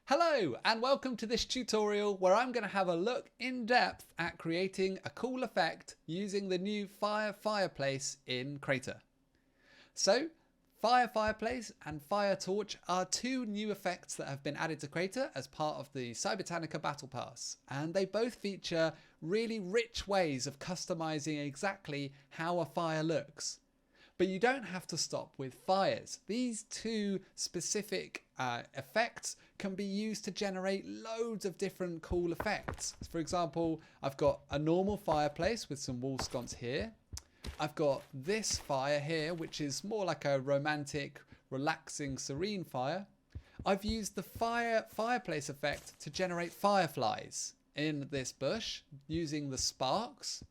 Hello and welcome to this tutorial where I'm going to have a look in depth at creating a cool effect using the new Fireplace in Crayta. So Fireplace and Fire Torch are two new effects that have been added to Crayta as part of the Cybertanica Battle Pass, and they both feature really rich ways of customizing exactly how a fire looks. But you don't have to stop with fires. These two specific effects can be used to generate loads of different cool effects. For example, I've got a normal fireplace with some wall sconce here. I've got this fire here, which is more like a romantic, relaxing, serene fire. I've used the fireplace effect to generate fireflies in this bush using the sparks.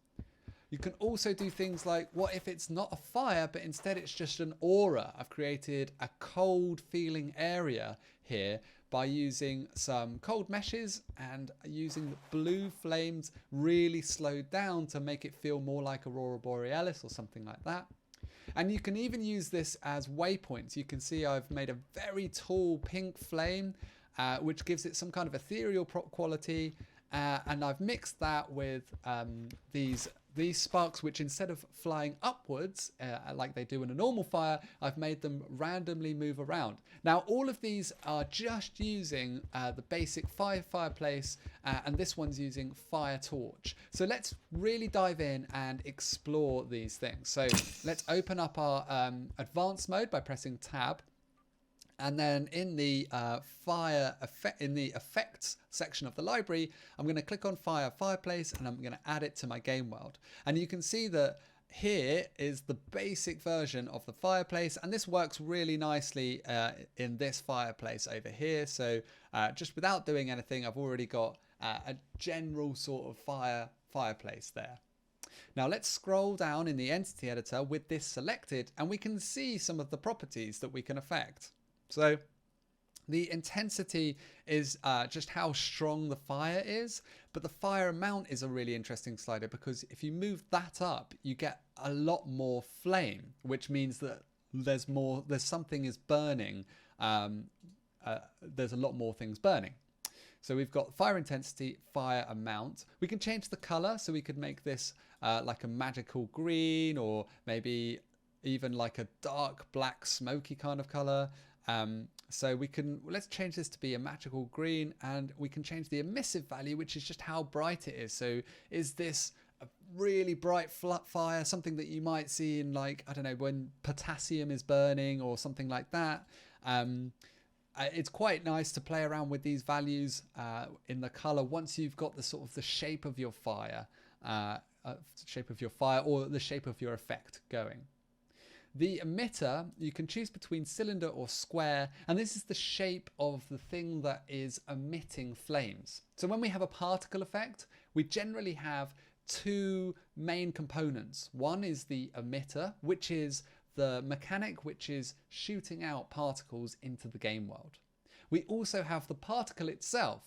You can also do things like, what if it's not a fire, but instead it's just an aura? I've created a cold feeling area here by using some cold meshes and using the blue flames really slowed down to make it feel more like Aurora Borealis or something like that. And you can even use this as waypoints. You can see I've made a very tall pink flame, which gives it some kind of ethereal quality. And I've mixed that with these sparks, which instead of flying upwards like they do in a normal fire, I've made them randomly move around. Now, all of these are just using the basic fireplace, and this one's using fire torch. So let's really dive in and explore these things. So let's open up our advanced mode by pressing tab. And then in the effects section of the library, I'm going to click on Fireplace and I'm going to add it to my game world. And you can see that here is the basic version of the fireplace, and this works really nicely in this fireplace over here. So just without doing anything, I've already got a general sort of fireplace there. Now let's scroll down in the entity editor with this selected, and we can see some of the properties that we can affect. So the intensity is just how strong the fire is, but the fire amount is a really interesting slider, because if you move that up, you get a lot more flame, which means that there's something is burning. There's a lot more things burning. So we've got fire intensity, fire amount. We can change the color, so we could make this like a magical green, or maybe even like a dark black smoky kind of color. So let's change this to be a magical green, and we can change the emissive value, which is just how bright it is. So is this a really bright fire, something that you might see in, like, I don't know, when potassium is burning or something like that? It's quite nice to play around with these values in the color once you've got the sort of the shape of your fire, or the shape of your effect going. The emitter, you can choose between cylinder or square, and this is the shape of the thing that is emitting flames. So when we have a particle effect, we generally have two main components. One is the emitter, which is the mechanic which is shooting out particles into the game world. We also have the particle itself.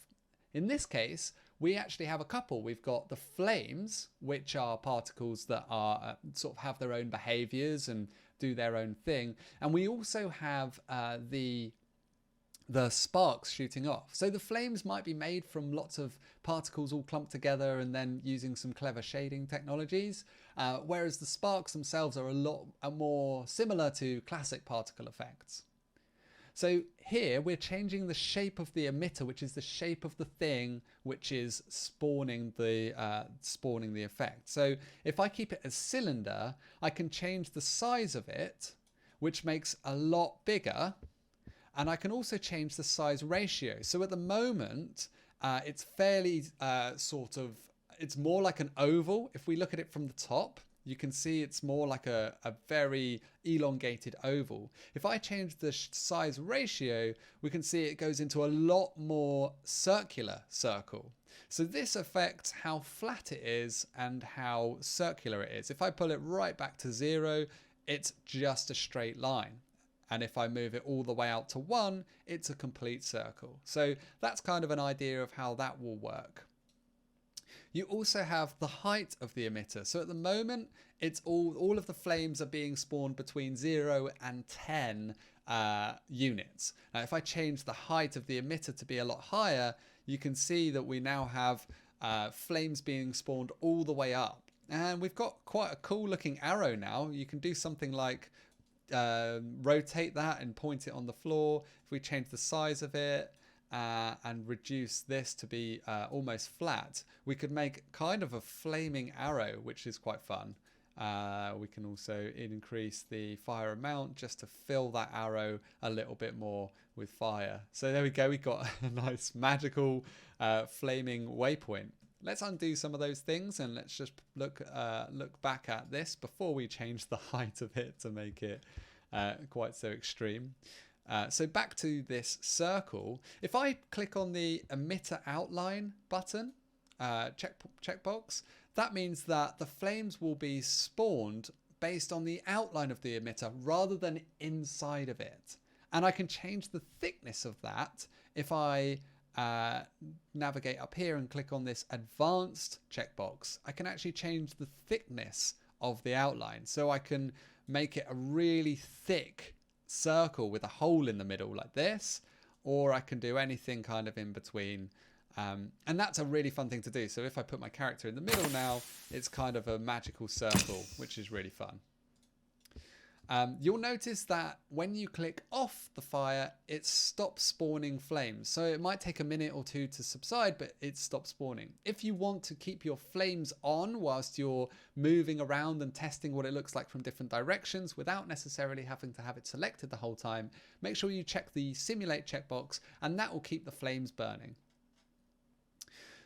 In this case, we actually have a couple. We've got the flames, which are particles that are sort of have their own behaviors and do their own thing. And we also have the sparks shooting off. So the flames might be made from lots of particles all clumped together and then using some clever shading technologies, whereas the sparks themselves are a lot more similar to classic particle effects. So here we're changing the shape of the emitter, which is the shape of the thing which is spawning the effect. So if I keep it as cylinder, I can change the size of it, which makes a lot bigger. And I can also change the size ratio. So at the moment, it's fairly it's more like an oval. If we look at it from the top, you can see it's more like a very elongated oval. If I change the size ratio, we can see it goes into a lot more circular circle. So this affects how flat it is and how circular it is. If I pull it right back to 0, it's just a straight line. And if I move it all the way out to 1, it's a complete circle. So that's kind of an idea of how that will work. You also have the height of the emitter. So at the moment, it's all of the flames are being spawned between 0 and 10 units. Now, if I change the height of the emitter to be a lot higher, you can see that we now have flames being spawned all the way up. And we've got quite a cool looking arrow now. You can do something like rotate that and point it on the floor. If we change the size of it, and reduce this to be almost flat, we could make kind of a flaming arrow, which is quite fun. We can also increase the fire amount just to fill that arrow a little bit more with fire. So there we go, we've got a nice magical flaming waypoint. Let's undo some of those things and let's just look back at this before we change the height of it to make it quite so extreme. So back to this circle, if I click on the emitter outline button, checkbox, that means that the flames will be spawned based on the outline of the emitter rather than inside of it. And I can change the thickness of that if I navigate up here and click on this advanced checkbox. I can actually change the thickness of the outline. So I can make it a really thick circle with a hole in the middle like this, or I can do anything kind of in between, and that's a really fun thing to do. So if I put my character in the middle now, it's kind of a magical circle, which is really fun. You'll notice that when you click off the fire, it stops spawning flames. So it might take a minute or two to subside, but it stops spawning. If you want to keep your flames on whilst you're moving around and testing what it looks like from different directions without necessarily having to have it selected the whole time, make sure you check the simulate checkbox, and that will keep the flames burning.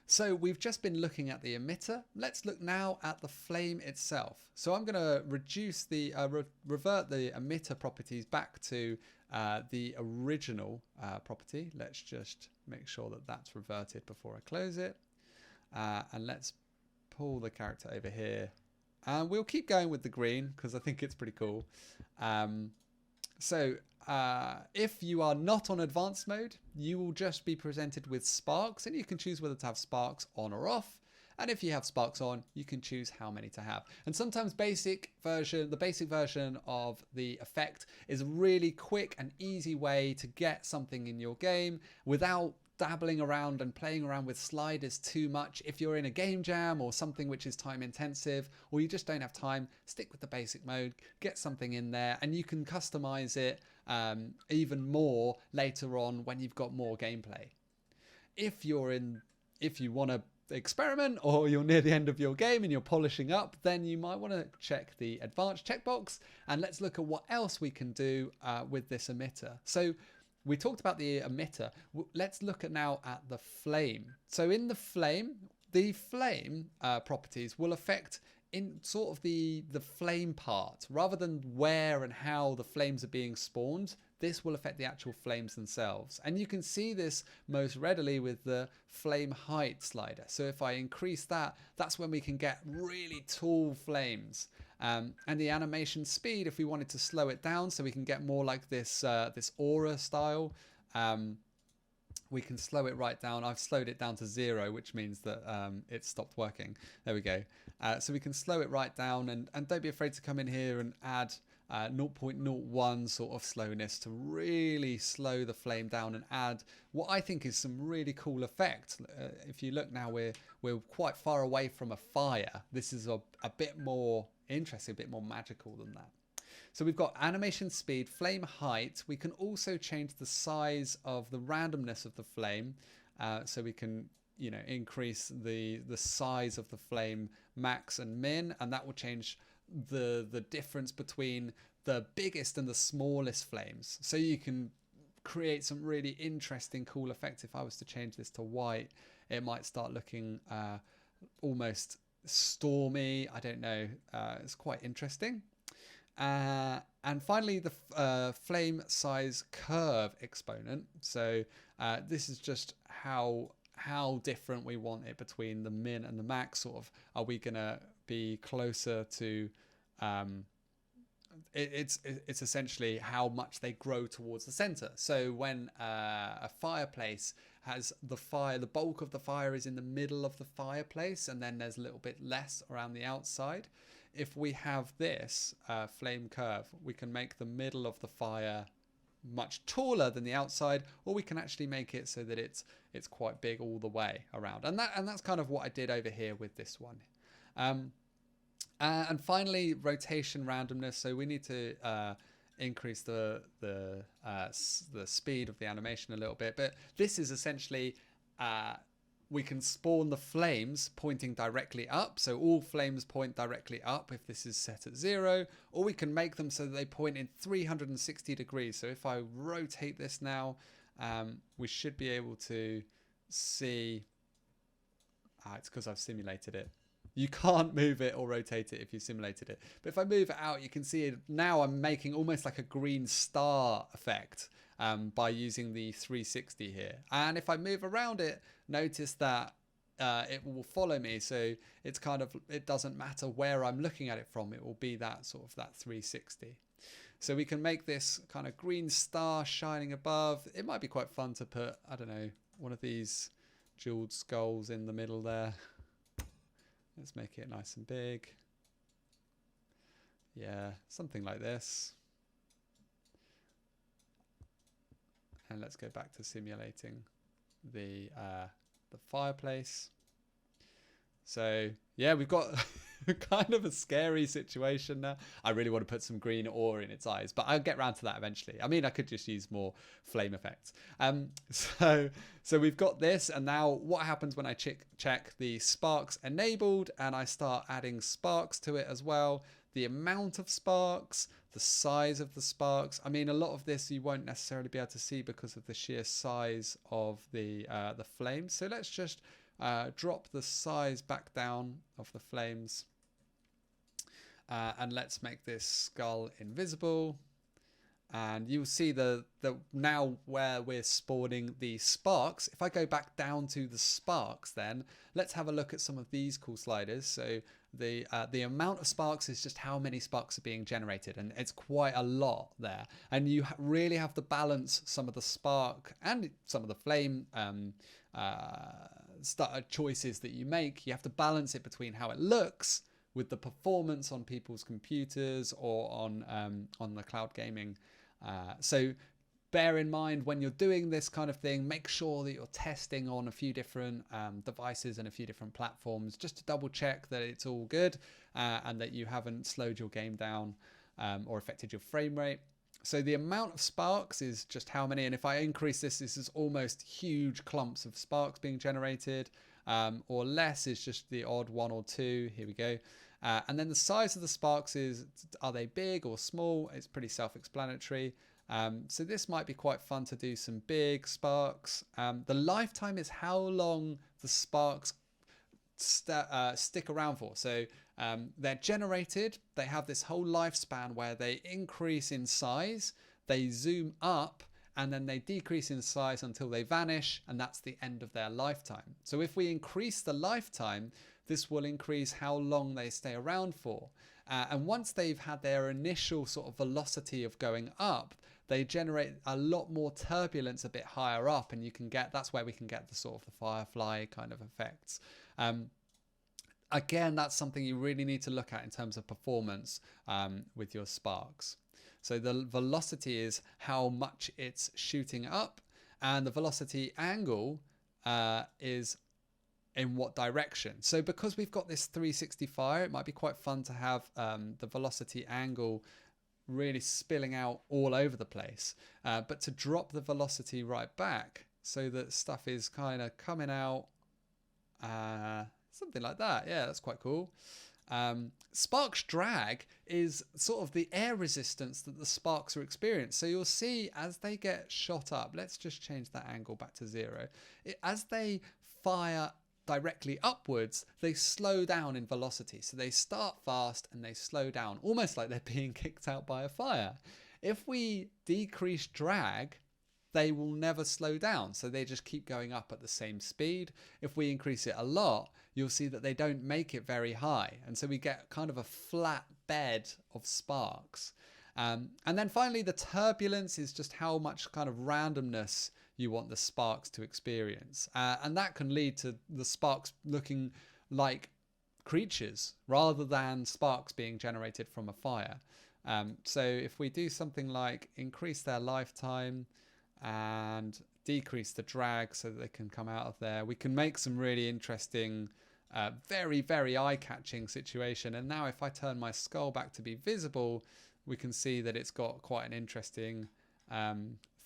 So we've just been looking at the emitter. Let's look now at the flame itself. So I'm going to reduce the revert the emitter properties back to the original property. Let's just make sure that that's reverted before I close it. And let's pull the character over here. And we'll keep going with the green because I think it's pretty cool. If you are not on advanced mode, you will just be presented with sparks, and you can choose whether to have sparks on or off. And if you have sparks on, you can choose how many to have. And sometimes the basic version of the effect is a really quick and easy way to get something in your game without dabbling around and playing around with sliders too much. If you're in a game jam or something which is time intensive, or you just don't have time, stick with the basic mode, get something in there, and you can customize it even more later on when you've got more gameplay. If you want to experiment, or you're near the end of your game and you're polishing up, then you might want to check the advanced checkbox, and let's look at what else we can do with this emitter. So we talked about the emitter. Let's look now at the flame. So in the flame properties will affect in sort of the flame part, rather than where and how the flames are being spawned. This will affect the actual flames themselves. And you can see this most readily with the flame height slider. So if I increase that, that's when we can get really tall flames. And the animation speed, if we wanted to slow it down so we can get more like this this aura style, we can slow it right down. I've slowed it down to 0, which means that it stopped working. There we go. So we can slow it right down, and don't be afraid to come in here and add 0.01 sort of slowness to really slow the flame down and add what I think is some really cool effect. If you look now, we're quite far away from a fire. This is a bit more interesting, a bit more magical than that. So we've got animation speed, flame height. We can also change the size of the randomness of the flame. So we can, increase the size of the flame max and min, and that will change the difference between the biggest and the smallest flames. So you can create some really interesting, cool effects. If I was to change this to white, it might start looking almost stormy. I don't know. It's quite interesting. And finally, the flame size curve exponent. So this is just how different we want it between the min and the max. Sort of, are we gonna be closer to? It's essentially how much they grow towards the center. So when a fireplace has the fire, the bulk of the fire is in the middle of the fireplace, and then there's a little bit less around the outside. If we have this flame curve, we can make the middle of the fire much taller than the outside, or we can actually make it so that it's quite big all the way around. And that's kind of what I did over here with this one. And finally, rotation randomness. So we need to increase the speed of the animation a little bit, but this is essentially we can spawn the flames pointing directly up, so all flames point directly up if this is set at 0, or we can make them so that they point in 360 degrees. So if I rotate this now, we should be able to see, it's because I've simulated it. You can't move it or rotate it if you simulated it. But if I move it out, you can see it. Now I'm making almost like a green star effect by using the 360 here. And if I move around it, notice that it will follow me. So it's kind of, it doesn't matter where I'm looking at it from. It will be that sort of that 360. So we can make this kind of green star shining above. It might be quite fun to put, I don't know, one of these jeweled skulls in the middle there. Let's make it nice and big. Yeah, something like this. And let's go back to simulating the fireplace. So yeah, we've got kind of a scary situation now. I really want to put some green ore in its eyes, but I'll get around to that eventually. I mean, I could just use more flame effects. So we've got this, and now what happens when I check the sparks enabled and I start adding sparks to it as well? The amount of sparks, the size of the sparks. I mean, a lot of this you won't necessarily be able to see because of the sheer size of the flames. So let's just drop the size back down of the flames, and let's make this skull invisible. And you'll see the now where we're spawning the sparks. If I go back down to the sparks, then let's have a look at some of these cool sliders. So the amount of sparks is just how many sparks are being generated, and it's quite a lot there. And you really have to balance some of the spark and some of the flame choices that you make. You have to balance it between how it looks with the performance on people's computers or on the cloud gaming. So bear in mind when you're doing this kind of thing, make sure that you're testing on a few different devices and a few different platforms just to double check that it's all good and that you haven't slowed your game down or affected your frame rate. So the amount of sparks is just how many, and if I increase this, this is almost huge clumps of sparks being generated, or less is just the odd 1 or 2. Here we go. And then the size of the sparks is, are they big or small? It's pretty self-explanatory. So this might be quite fun to do some big sparks. The lifetime is how long the sparks stick around for. So they're generated, they have this whole lifespan where they increase in size, they zoom up, and then they decrease in size until they vanish, and that's the end of their lifetime. So if we increase the lifetime, this will increase how long they stay around for. And once they've had their initial sort of velocity of going up, they generate a lot more turbulence a bit higher up, and you can get, that's where we can get the sort of the firefly kind of effects. Again, that's something you really need to look at in terms of performance with your sparks. So the velocity is how much it's shooting up, and the velocity angle is in what direction. So because we've got this 360 fire, it might be quite fun to have the velocity angle really spilling out all over the place, but to drop the velocity right back so that stuff is kind of coming out something like that. Yeah, that's quite cool. Sparks drag is sort of the air resistance that the sparks are experienced. So you'll see as they get shot up, let's just change that angle back to 0. As they fire directly upwards, they slow down in velocity. So they start fast and they slow down, almost like they're being kicked out by a fire. If we decrease drag, they will never slow down. So they just keep going up at the same speed. If we increase it a lot, you'll see that they don't make it very high. And so we get kind of a flat bed of sparks. And then finally, the turbulence is just how much kind of randomness you want the sparks to experience. And that can lead to the sparks looking like creatures rather than sparks being generated from a fire. So if we do something like increase their lifetime and decrease the drag so that they can come out of there, we can make some really interesting, very, very eye-catching situation. And now if I turn my skull back to be visible, we can see that it's got quite an interesting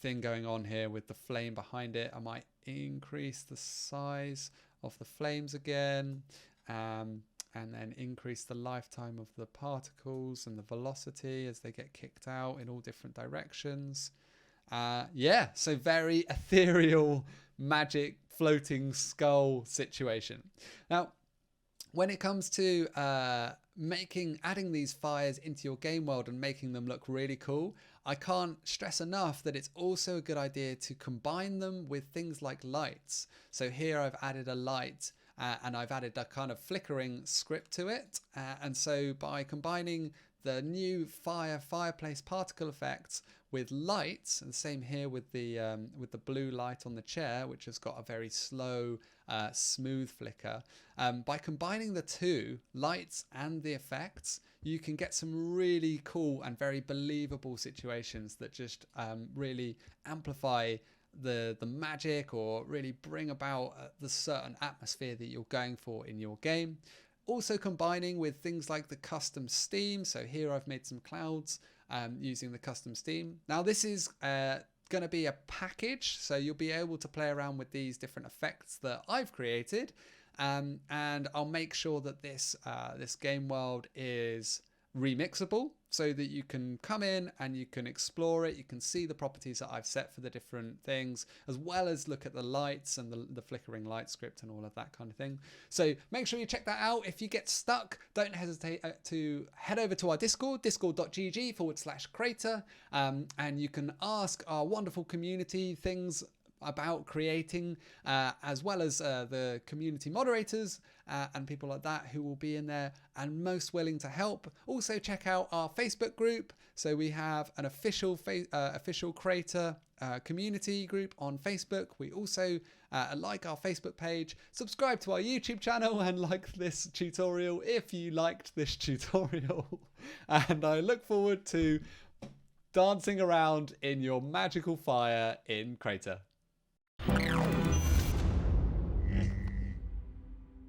thing going on here with the flame behind it. I might increase the size of the flames again, and then increase the lifetime of the particles and the velocity as they get kicked out in all different directions. Yeah, so very ethereal, magic, floating skull situation. Now, when it comes to adding these fires into your game world and making them look really cool, I can't stress enough that it's also a good idea to combine them with things like lights. So here I've added a light and I've added a kind of flickering script to it. And so by combining the new fireplace particle effects with lights, and the same here with the blue light on the chair, which has got a very slow, smooth flicker. By combining the two, lights and the effects, you can get some really cool and very believable situations that just really amplify the magic, or really bring about the certain atmosphere that you're going for in your game. Also combining with things like the custom steam. So here I've made some clouds using the custom steam. Now this is going to be a package, so you'll be able to play around with these different effects that I've created, and I'll make sure that this game world is remixable so that you can come in and you can explore it. You can see the properties that I've set for the different things, as well as look at the lights and the flickering light script and all of that kind of thing. So make sure you check that out. If you get stuck, don't hesitate to head over to our Discord, discord.gg/Crayta, and you can ask our wonderful community things about creating, as well as the community moderators and people like that who will be in there and most willing to help. Also check out our Facebook group. So we have an official Crayta community group on Facebook. We also like our Facebook page, subscribe to our YouTube channel, and like this tutorial if you liked this tutorial. And I look forward to dancing around in your magical fire in Crayta.